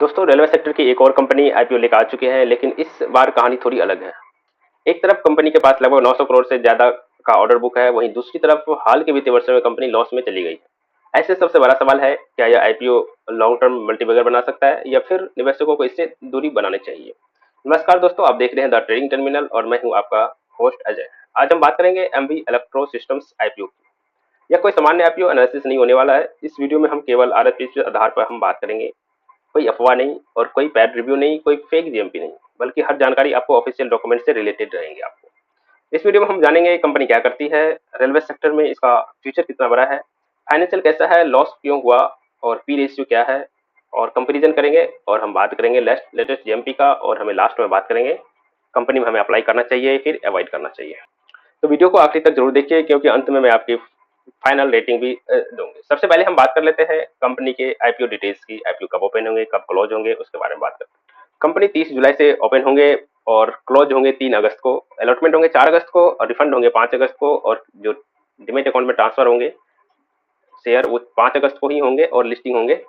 दोस्तों, railway sector की एक और कंपनी आईपीओ लेकर आ चुकी है, लेकिन इस बार कहानी थोड़ी अलग है। एक तरफ कंपनी के पास लगभग 900 करोड़ से ज्यादा का ऑर्डर बुक है, वहीं दूसरी तरफ हाल के वित्तीय वर्षों में कंपनी लॉस में चली गई है। ऐसे सबसे बड़ा सवाल है, क्या यह आईपीओ लॉन्ग टर्म मल्टीबैगर बना सकता है या फिर निवेशकों को इससे दूरी बनानी चाहिए। नमस्कार दोस्तों, आप देख रहे हैं द ट्रेडिंग टर्मिनल और मैं हूं आपका होस्ट अजय। आज हम बात करेंगे एमवी इलेक्ट्रो सिस्टम्स आईपीओ की। यह कोई सामान्य आईपीओ एनालिसिस नहीं होने वाला है। इस वीडियो में हम केवल आरएसपी के आधार पर हम बात करेंगे। कोई अफवाह नहीं और कोई पैड रिव्यू नहीं, कोई फेक जीएमपी नहीं, बल्कि हर जानकारी आपको ऑफिशियल डॉक्यूमेंट से रिलेटेड रहेंगे। आपको इस वीडियो में हम जानेंगे कंपनी क्या करती है, रेलवे सेक्टर में इसका फ्यूचर कितना बड़ा है, फाइनेंशियल कैसा है, लॉस क्यों हुआ और पी रेशियो क्या है, और कंपेरिजन करेंगे। और हम बात करेंगे लेटेस्ट जीएमपी का, और हमें लास्ट में बात करेंगे कंपनी में हमें अप्लाई करना चाहिए फिर अवॉइड करना चाहिए। तो वीडियो को आखिरी तक जरूर देखिए, क्योंकि अंत में मैं आपकी फाइनल रेटिंग भी दूंगी। सबसे पहले हम बात कर लेते हैं कंपनी के आईपीओ डिटेल्स की। आईपीओ कब ओपन होंगे, कब क्लोज होंगे, उसके बारे में बात करते हैं। कंपनी 30 जुलाई से ओपन होंगे और क्लोज होंगे 3 अगस्त को। अलॉटमेंट होंगे 4 अगस्त को और रिफंड होंगे 5 अगस्त को, और जो डिमेट अकाउंट में ट्रांसफर होंगे शेयर वो 5 अगस्त को ही होंगे, और लिस्टिंग होंगे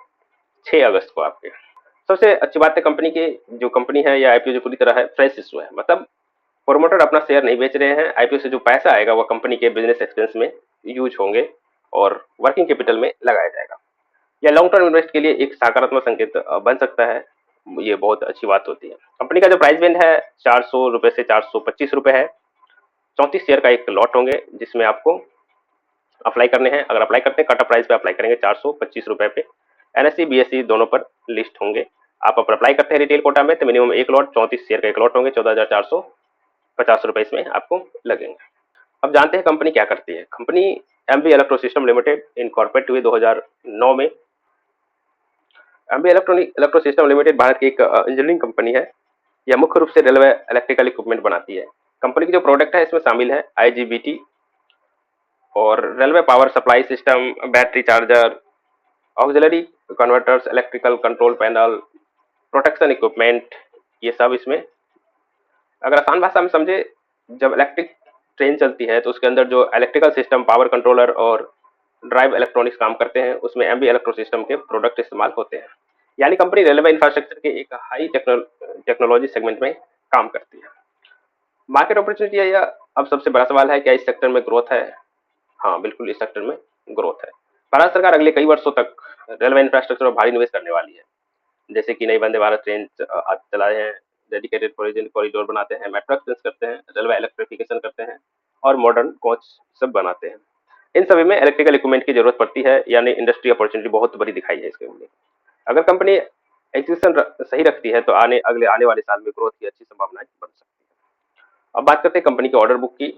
6 अगस्त को आपके। सबसे अच्छी बात है कंपनी की, जो कंपनी है या आईपीओ जो पूरी तरह है फ्रेश इशू है, मतलब प्रोमोटर अपना शेयर नहीं बेच रहे हैं। आईपीओ से जो पैसा आएगा वो कंपनी के बिजनेस एक्सपेंस में यूज होंगे और वर्किंग कैपिटल में लगाया जाएगा। यह लॉन्ग टर्म इन्वेस्ट के लिए एक सकारात्मक संकेत बन सकता है। ये बहुत अच्छी बात होती है। कंपनी का जो प्राइस बैंड है 400 रुपए से 425 रुपए है। 34 शेयर का एक लॉट होंगे जिसमें आपको अप्लाई करने हैं। अगर अप्लाई करते हैं कट ऑफ प्राइस पे अप्लाई करेंगे 425 रुपए पे। एनएससी बीएससी दोनों पर लिस्ट होंगे। आप अप्लाई करते हैं रिटेल कोटा में तो मिनिमम एक लॉट 34 शेयर का एक लॉट होंगे, 14,450 रुपए इसमें आपको लगेंगे। अब जानते हैं कंपनी क्या करती है। Company MB electro system limited incorporate हुई 2009 में। MB electro system limited Bharat की एक इंजीनियरिंग कंपनी है। यह मुख्य रूप से रेलवे इलेक्ट्रिकल इक्विपमेंट बनाती है। कंपनी की जो प्रोडक्ट है इसमें शामिल है आईजीबीटी और railway power supply system, battery charger, auxiliary converters, electrical control panel, protection equipment, ये सब इसमें। अगर आसान भाषा में समझे, जब इलेक्ट्रिक ट्रेन चलती है तो उसके अंदर जो इलेक्ट्रिकल सिस्टम, पावर कंट्रोलर और ड्राइव इलेक्ट्रॉनिक्स काम करते हैं, उसमें एमबी इलेक्ट्रो सिस्टम के प्रोडक्ट इस्तेमाल होते हैं। यानी कंपनी रेलवे इंफ्रास्ट्रक्चर के एक हाई टेक्नोलॉजी सेगमेंट में काम करती है। मार्केट अपॉर्चुनिटी है या, अब सबसे बड़ा सवाल है, क्या इस सेक्टर में ग्रोथ है। हाँ, बिल्कुल इस सेक्टर में ग्रोथ है। भारत सरकार अगले कई वर्षों तक रेलवे इंफ्रास्ट्रक्चर में भारी निवेश करने वाली है। जैसे कि नई वंदे भारत ट्रेन आज चलाए हैं, डेडिकेटेड कॉरिडोर बनाते हैं, मेट्रो एक्सप्रेस करते हैं, रेलवे इलेक्ट्रिफिकेशन करते हैं और मॉडर्न कोच सब बनाते हैं। इन सभी में इलेक्ट्रिकल इक्विपमेंट की जरूरत पड़ती है, यानी इंडस्ट्री अपॉर्चुनिटी बहुत बड़ी दिखाई है इसके लिए। अगर कंपनी एग्जीक्यूशन सही रखती है तो आने वाले साल में ग्रोथ की अच्छी संभावनाएं बन सकती है। अब बात करते हैं कंपनी के ऑर्डर बुक की।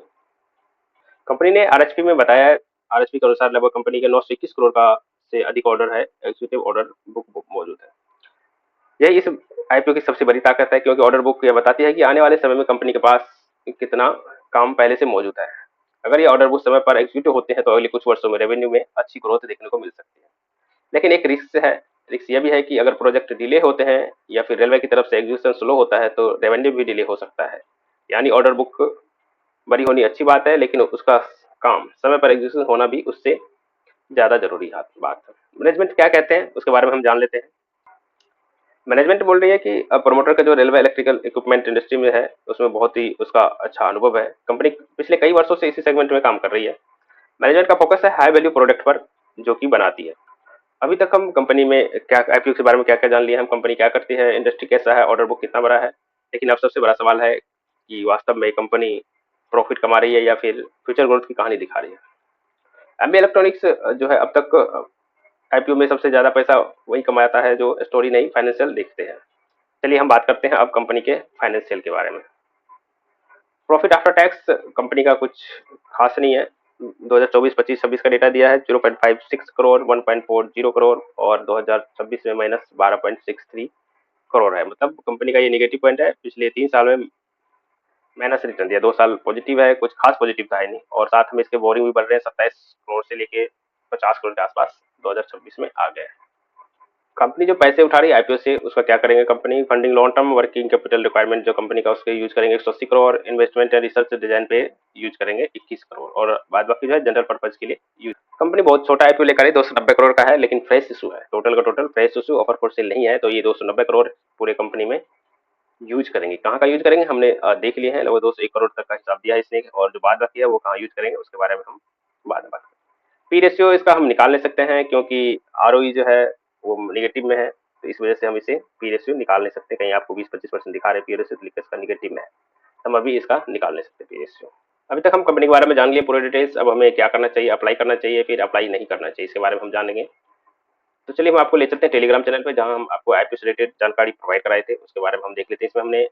कंपनी ने आरएचपी में बताया है, आरएचपी के अनुसार लगभग कंपनी के 921 करोड़ का से अधिक ऑर्डर है, एग्जीक्यूटिव ऑर्डर बुक मौजूद है। यही इस आईपीओ की सबसे बड़ी ताकत है, क्योंकि ऑर्डर बुक यह बताती है कि आने वाले समय में कंपनी के पास कितना काम पहले से मौजूद है। अगर ये ऑर्डर बुक समय पर एग्जीक्यूटिव होते हैं तो अगले कुछ वर्षों में रेवेन्यू में अच्छी ग्रोथ देखने को मिल सकती है। लेकिन एक रिस्क है। रिस्क यह भी है कि अगर प्रोजेक्ट डिले होते हैं या फिर रेलवे की तरफ से एग्जीक्यूशन स्लो होता है तो रेवेन्यू भी डिले हो सकता है। यानी ऑर्डर बुक बड़ी होनी अच्छी बात है, लेकिन उसका काम समय पर एग्जीक्यूशन होना भी उससे ज्यादा जरूरी बात है। मैनेजमेंट क्या कहते हैं उसके बारे में हम जान लेते हैं। मैनेजमेंट बोल रही है कि प्रमोटर का जो रेलवे इलेक्ट्रिकल इक्विपमेंट इंडस्ट्री में है उसमें बहुत ही उसका अच्छा अनुभव है। कंपनी पिछले कई वर्षों से इसी सेगमेंट में काम कर रही है। मैनेजमेंट का फोकस है हाई वैल्यू प्रोडक्ट पर जो कि बनाती है। अभी तक हम कंपनी में क्या आईपीओ के बारे में क्या क्या जान लिया, हम कंपनी क्या करती है, इंडस्ट्री कैसा है, ऑर्डर बुक कितना बड़ा है। लेकिन अब सबसे बड़ा सवाल है कि वास्तव में कंपनी प्रॉफिट कमा रही है या फिर फ्यूचर ग्रोथ की कहानी दिखा रही है। एमबी इलेक्ट्रॉनिक्स जो है अब तक आईपीओ में सबसे ज्यादा पैसा वही कमाता है जो स्टोरी नहीं फाइनेंशियल देखते हैं। चलिए हम बात करते हैं अब कंपनी के फाइनेंशियल के बारे में। प्रॉफिट आफ्टर टैक्स कंपनी का कुछ खास नहीं है। 2024-25-26 का डेटा दिया है 0.56 करोड़, 1.40 करोड़, और 2026 में -12.63 करोड़ है। मतलब कंपनी का ये नेगेटिव पॉइंट है। पिछले 3 साल में माइनस रिटर्न दिया, 2 साल पॉजिटिव है, कुछ खास पॉजिटिव था ही नहीं। और साथ में इसके बोरिंग भी बढ़ रहे हैं, 27 करोड़ से लेके 50 करोड़ के आसपास 2026 में आ गए। कंपनी जो पैसे उठा रही है आईपीओ से, उसका क्या करेंगे company, funding long term working capital requirement जो कंपनी का, उसके यूज करेंगे 180 crore, investment and research design पे यूज करेंगे 21 करोड़, और बाद बाकी जो है जनरल पर्पज के लिए यूज। कंपनी बहुत छोटा आईपीओ लेकर आई, 290 करोड़ का है, लेकिन फ्रेश इशू है, टोटल का total fresh issue, offer for sale नहीं है, तो ये 290 करोड़ पूरे कंपनी में यूज करेंगे। कहाँ का यूज करेंगे हमने देख लिए हैं, लगभग 201 करोड़ तक का हिसाब दिया है इसने, और जो बाद बाकी है वो कहाँ यूज करेंगे उसके बारे में हम बाद में बात करेंगे। पी रेशियो इसका हम निकाल नहीं सकते हैं, क्योंकि आरओई जो है वो नेगेटिव में है, तो इस वजह से हम इसे पी रेशियो निकाल नहीं सकते। कहीं आपको 20-25% दिखा रहे पी रेशियो, तो लिख इसका निगेटिव में है, हम अभी इसका निकाल नहीं सकते पी रेशियो। अभी तक हम कंपनी के बारे में जान लिए पूरे डिटेल्स, अब हमें क्या करना चाहिए, अप्लाई करना चाहिए फिर अप्लाई नहीं करना चाहिए, इसके बारे में हम जानेंगे। तो चलिए हम आपको ले चलते हैं टेलीग्राम चैनल पे, जहां हम आपको आईपीओ से रिलेटेड जानकारी प्रोवाइड कराए थे, उसके बारे में हम देख लेते हैं। इसमें हमने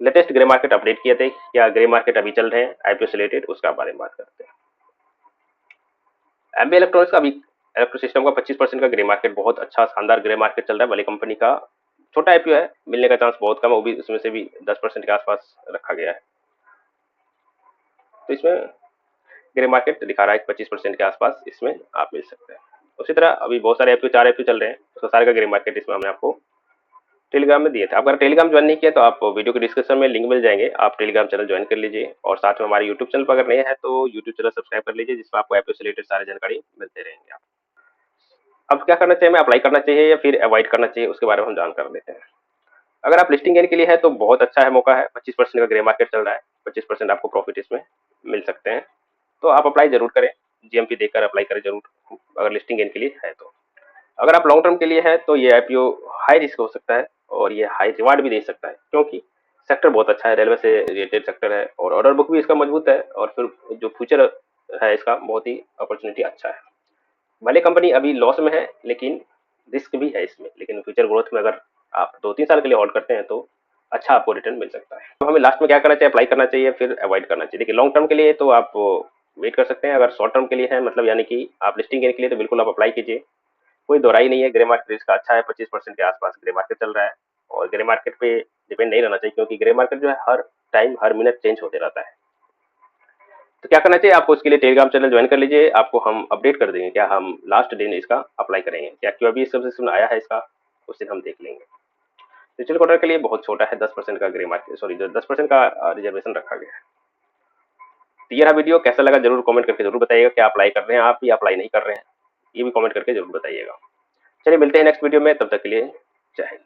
लेटेस्ट ग्रे मार्केट अपडेट किए थे, क्या ग्रे मार्केट अभी चल रहे हैं आईपीओ से रिलेटेड, उसका बारे में बात करते हैं। एमबी इलेक्ट्रॉनिक्स का अभी इलेक्ट्रो सिस्टम का 25% का ग्रे मार्केट, बहुत अच्छा शानदार ग्रे मार्केट चल रहा है। भले कंपनी का छोटा आईपीओ है, मिलने का चांस बहुत कम है, वो भी उसमें से भी 10% के आसपास रखा गया है, तो इसमें ग्रे मार्केट दिखा रहा है 25% के आसपास इसमें आप मिल सकते हैं। उसी तरह अभी बहुत सारे आईपीओ 4 आईपीओ चल रहे हैं, उसका सारे का ग्रे मार्केट इसमें हमने आपको टेलीग्राम में दिए थे। अगर टेलीग्राम ज्वाइन नहीं किया तो आप वीडियो के डिस्क्रिप्शन में लिंक मिल जाएंगे, आप टेलीग्राम चैनल ज्वाइन कर लीजिए, और साथ में हमारे यूट्यूब चैनल पर अगर नए हैं तो यूट्यूब चैनल सब्सक्राइब कर लीजिए, जिसमें आपको आईपीओ से रिलेटेड सारी जानकारी मिलते रहेंगे। अब क्या करना चाहिए, हमें अप्लाई करना चाहिए या फिर अवॉइड करना चाहिए, उसके बारे में हम जानकर लेते हैं। अगर आप लिस्टिंग गेन के लिए है तो बहुत अच्छा है, मौका है, 25% का ग्रे मार्केट चल रहा है, 25% आपको प्रॉफिट इसमें मिल सकते हैं, तो आप अप्लाई जरूर करें, जीएमपी देकर अप्लाई करें जरूर, अगर लिस्टिंग गेन के लिए है तो। अगर आप लॉन्ग टर्म के लिए है तो ये आईपीओ हाई रिस्क हो सकता है, और ये हाई रिवार्ड भी दे सकता है, क्योंकि सेक्टर बहुत अच्छा है, रेलवे से रिलेटेड सेक्टर है, और ऑर्डर बुक भी इसका मजबूत है, और फिर जो फ्यूचर है इसका बहुत ही अपॉर्चुनिटी अच्छा है। भले कंपनी अभी लॉस में है, लेकिन रिस्क भी है इसमें, लेकिन फ्यूचर ग्रोथ में अगर आप 2-3 साल के लिए होल्ड करते हैं तो अच्छा आपको रिटर्न मिल सकता है। तो हमें लास्ट में क्या करना चाहिए, अप्लाई करना चाहिए फिर अवॉइड करना चाहिए। देखिए लॉन्ग टर्म के लिए तो आप वेट कर सकते हैं, अगर शॉर्ट टर्म के लिए है, मतलब यानी कि आप लिस्टिंग के लिए, तो बिल्कुल आप अप्लाई कीजिए, कोई दोहराई नहीं है। ग्रे मार्केट रिस्क अच्छा है, 25% के आसपास ग्रे मार्केट चल रहा है, और ग्रे मार्केट पे डिपेंड नहीं रहना चाहिए, क्योंकि ग्रे मार्केट जो है हर टाइम हर मिनट चेंज होते रहता है। तो क्या करना चाहिए आपको, इसके लिए टेलीग्राम चैनल ज्वाइन कर लीजिए, आपको हम अपडेट कर देंगे क्या हम लास्ट दिन इसका अप्लाई करेंगे, क्या क्यों अभी सब्सक्रिप्शन आया है इसका, उस दिन हम देख लेंगे। डिजिटल क्वार्टर के लिए बहुत छोटा है, 10% का ग्रे मार्केट, सॉरी जो 10% का रिजर्वेशन रखा गया है। तो ये रहा वीडियो, कैसा लगा जरूर कमेंट करके जरूर बताइएगा, क्या अप्लाई कर रहे हैं आप या अप्लाई नहीं कर रहे हैं, ये भी कमेंट करके जरूर बताइएगा। चलिए मिलते हैं नेक्स्ट वीडियो में, तब तक के लिए जय हिंद।